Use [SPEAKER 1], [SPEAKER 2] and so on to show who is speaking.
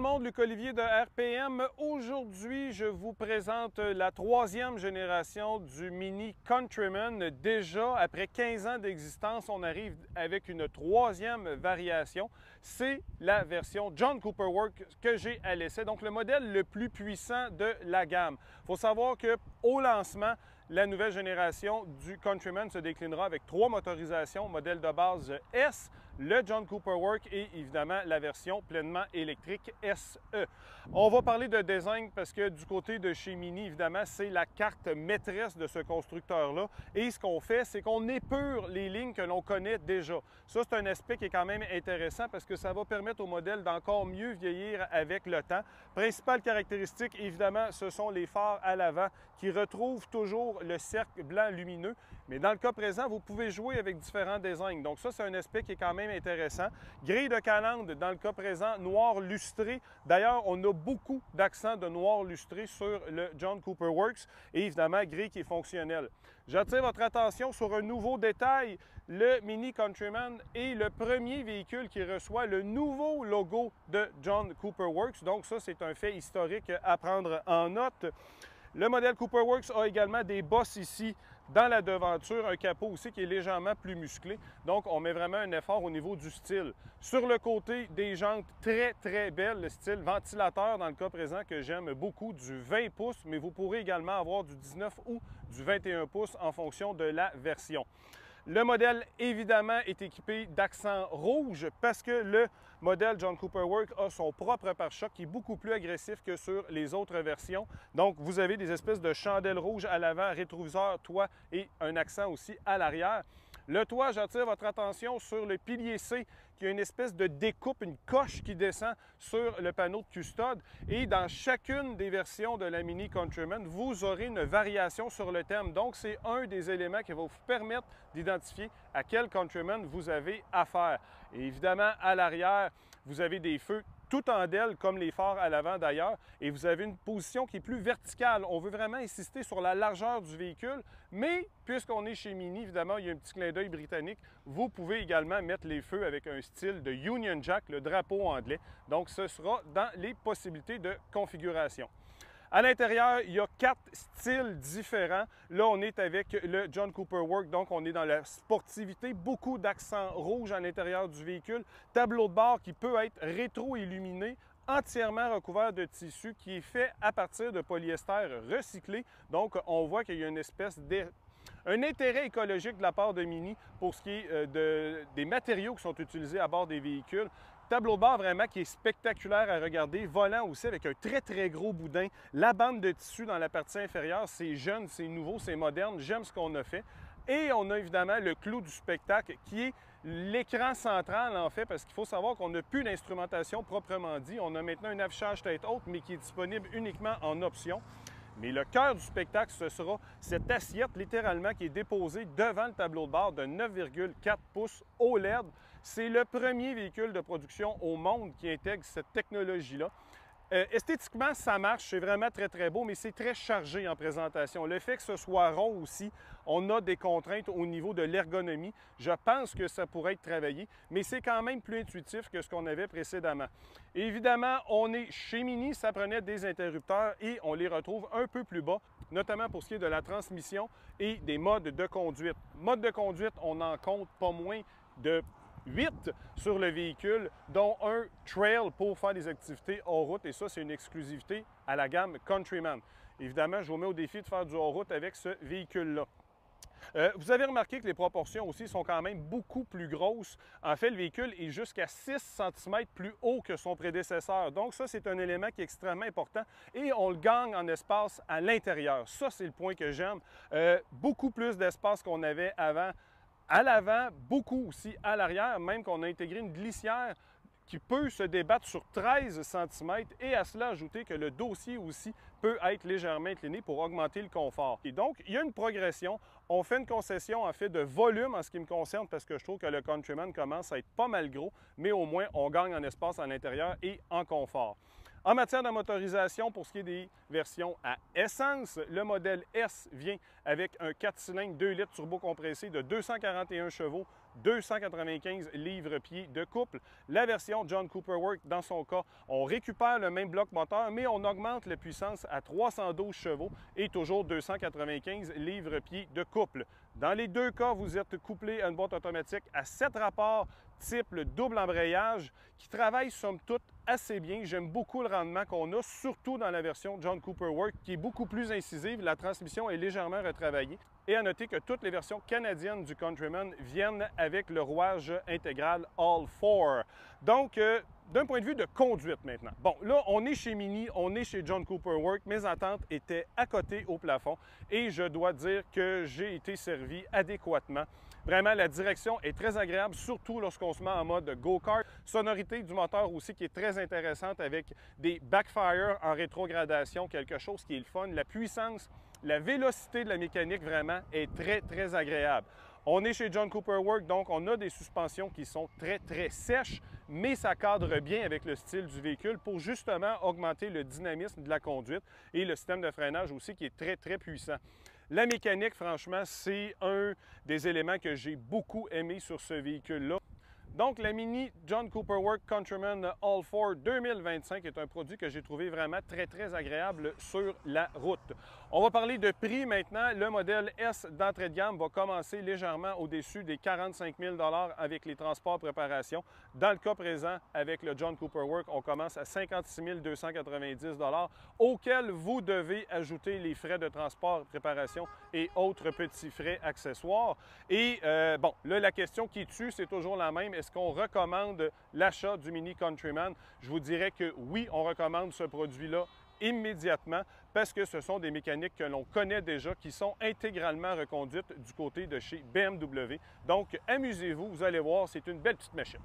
[SPEAKER 1] monde, Luc Olivier de RPM. Aujourd'hui, je vous présente la troisième génération du Mini Countryman. Déjà, après 15 ans d'existence, on arrive avec une troisième variation. C'est la version John Cooper Works que j'ai à l'essai, donc le modèle le plus puissant de la gamme. Il faut savoir qu'au lancement, la nouvelle génération du Countryman se déclinera avec 3 motorisations, modèle de base S, le John Cooper Works et évidemment la version pleinement électrique SE. On va parler de design parce que du côté de chez Mini, évidemment, c'est la carte maîtresse de ce constructeur-là. Et ce qu'on fait, c'est qu'on épure les lignes que l'on connaît déjà. Ça, c'est un aspect qui est quand même intéressant parce que ça va permettre au modèle d'encore mieux vieillir avec le temps. Principale caractéristique, évidemment, ce sont les phares à l'avant qui retrouvent toujours le cercle blanc lumineux. Mais dans le cas présent, vous pouvez jouer avec différents designs. Donc ça, c'est un aspect qui est quand même intéressant. Grille de calandre, dans le cas présent, noir lustré. D'ailleurs, on a beaucoup d'accents de noir lustré sur le John Cooper Works et évidemment, grille qui est fonctionnelle. J'attire votre attention sur un nouveau détail. Le Mini Countryman est le premier véhicule qui reçoit le nouveau logo de John Cooper Works. Donc ça, c'est un fait historique à prendre en note. Le modèle Cooper Works a également des bosses ici dans la devanture, un capot aussi qui est légèrement plus musclé. Donc, on met vraiment un effort au niveau du style. Sur le côté, des jantes très belles, le style ventilateur dans le cas présent que j'aime beaucoup, du 20 pouces, mais vous pourrez également avoir du 19 ou du 21 pouces en fonction de la version. Le modèle, évidemment, est équipé d'accents rouges parce que le modèle John Cooper Works a son propre pare-choc qui est beaucoup plus agressif que sur les autres versions. Donc, vous avez des espèces de chandelles rouges à l'avant, rétroviseur, toit et un accent aussi à l'arrière. Le toit, j'attire votre attention sur le pilier C qui a une espèce de découpe, une coche qui descend sur le panneau de custode. Et dans chacune des versions de la Mini Countryman, vous aurez une variation sur le thème. Donc, c'est un des éléments qui va vous permettre d'identifier à quel Countryman vous avez affaire. Et évidemment, à l'arrière, vous avez des feux tout en DEL, comme les phares à l'avant d'ailleurs, et vous avez une position qui est plus verticale. On veut vraiment insister sur la largeur du véhicule, mais puisqu'on est chez Mini, évidemment, il y a un petit clin d'œil britannique, vous pouvez également mettre les feux avec un style de Union Jack, le drapeau anglais. Donc, ce sera dans les possibilités de configuration. À l'intérieur, il y a 4 styles différents. Là, on est avec le John Cooper Works, donc on est dans la sportivité. Beaucoup d'accents rouges à l'intérieur du véhicule. Tableau de bord qui peut être rétro-illuminé, entièrement recouvert de tissu qui est fait à partir de polyester recyclé. Donc, on voit qu'il y a une espèce un intérêt écologique de la part de Mini pour ce qui est des matériaux qui sont utilisés à bord des véhicules. Tableau de bord vraiment qui est spectaculaire à regarder, volant aussi avec un très gros boudin. La bande de tissu dans la partie inférieure, c'est jeune, c'est nouveau, c'est moderne, j'aime ce qu'on a fait. Et on a évidemment le clou du spectacle qui est l'écran central en fait, parce qu'il faut savoir qu'on n'a plus d'instrumentation proprement dit. On a maintenant un affichage tête haute, mais qui est disponible uniquement en option. Mais le cœur du spectacle, ce sera cette assiette littéralement qui est déposée devant le tableau de bord de 9,4 pouces OLED. C'est le premier véhicule de production au monde qui intègre cette technologie-là. Esthétiquement, ça marche, c'est vraiment très beau, mais c'est très chargé en présentation. Le fait que ce soit rond aussi, on a des contraintes au niveau de l'ergonomie. Je pense que ça pourrait être travaillé, mais c'est quand même plus intuitif que ce qu'on avait précédemment. Évidemment, on est chez Mini, ça prenait des interrupteurs et on les retrouve un peu plus bas, notamment pour ce qui est de la transmission et des modes de conduite. Mode de conduite, on en compte pas moins de 8 sur le véhicule, dont un trail pour faire des activités hors-route. Et ça, c'est une exclusivité à la gamme Countryman. Évidemment, je vous mets au défi de faire du hors-route avec ce véhicule-là. Vous avez remarqué que les proportions aussi sont quand même beaucoup plus grosses. En fait, le véhicule est jusqu'à 6 cm plus haut que son prédécesseur. Donc ça, c'est un élément qui est extrêmement important et on le gagne en espace à l'intérieur. Ça, c'est le point que j'aime. Beaucoup plus d'espace qu'on avait avant. À l'avant, beaucoup aussi à l'arrière, même qu'on a intégré une glissière qui peut se débattre sur 13 cm et à cela ajouter que le dossier aussi peut être légèrement incliné pour augmenter le confort. Et donc, il y a une progression. On fait une concession en fait de volume en ce qui me concerne parce que je trouve que le Countryman commence à être pas mal gros, mais au moins on gagne en espace à l'intérieur et en confort. En matière de motorisation, pour ce qui est des versions à essence, le modèle S vient avec un 4 cylindres 2 litres turbo compressé de 241 chevaux 295 livres-pieds de couple. La version John Cooper Works, dans son cas, on récupère le même bloc moteur, mais on augmente la puissance à 312 chevaux et toujours 295 livres-pieds de couple. Dans les deux cas, vous êtes couplé à une boîte automatique à 7 rapports type double embrayage qui travaille somme toute assez bien. J'aime beaucoup le rendement qu'on a, surtout dans la version John Cooper Works qui est beaucoup plus incisive. La transmission est légèrement retravaillée. Et à noter que toutes les versions canadiennes du Countryman viennent avec le rouage intégral All-4. Donc, d'un point de vue de conduite maintenant. Bon, là, on est chez Mini, on est chez John Cooper Works. Mes attentes étaient à côté au plafond et je dois dire que j'ai été servi adéquatement. Vraiment, la direction est très agréable, surtout lorsqu'on se met en mode go-kart. Sonorité du moteur aussi qui est très intéressante avec des backfire en rétrogradation, quelque chose qui est le fun. La puissance, la vélocité de la mécanique vraiment est très, très agréable. On est chez John Cooper Works, donc on a des suspensions qui sont très, très sèches, mais ça cadre bien avec le style du véhicule pour justement augmenter le dynamisme de la conduite et le système de freinage aussi qui est très, très puissant. La mécanique, franchement, c'est un des éléments que j'ai beaucoup aimé sur ce véhicule-là. Donc, la Mini John Cooper Works Countryman All-4 2025 est un produit que j'ai trouvé vraiment très, très agréable sur la route. On va parler de prix maintenant. Le modèle S d'entrée de gamme va commencer légèrement au-dessus des 45 000 $ avec les transports préparation. Dans le cas présent, avec le John Cooper Works, on commence à 56 290 $, auquel vous devez ajouter les frais de transport, préparation et autres petits frais accessoires. Et bon, là, la question qui tue, c'est toujours la même. Est-ce qu'on recommande l'achat du Mini Countryman? Je vous dirais que oui, on recommande ce produit-là immédiatement parce que ce sont des mécaniques que l'on connaît déjà qui sont intégralement reconduites du côté de chez BMW. Donc, amusez-vous, vous allez voir, c'est une belle petite machine.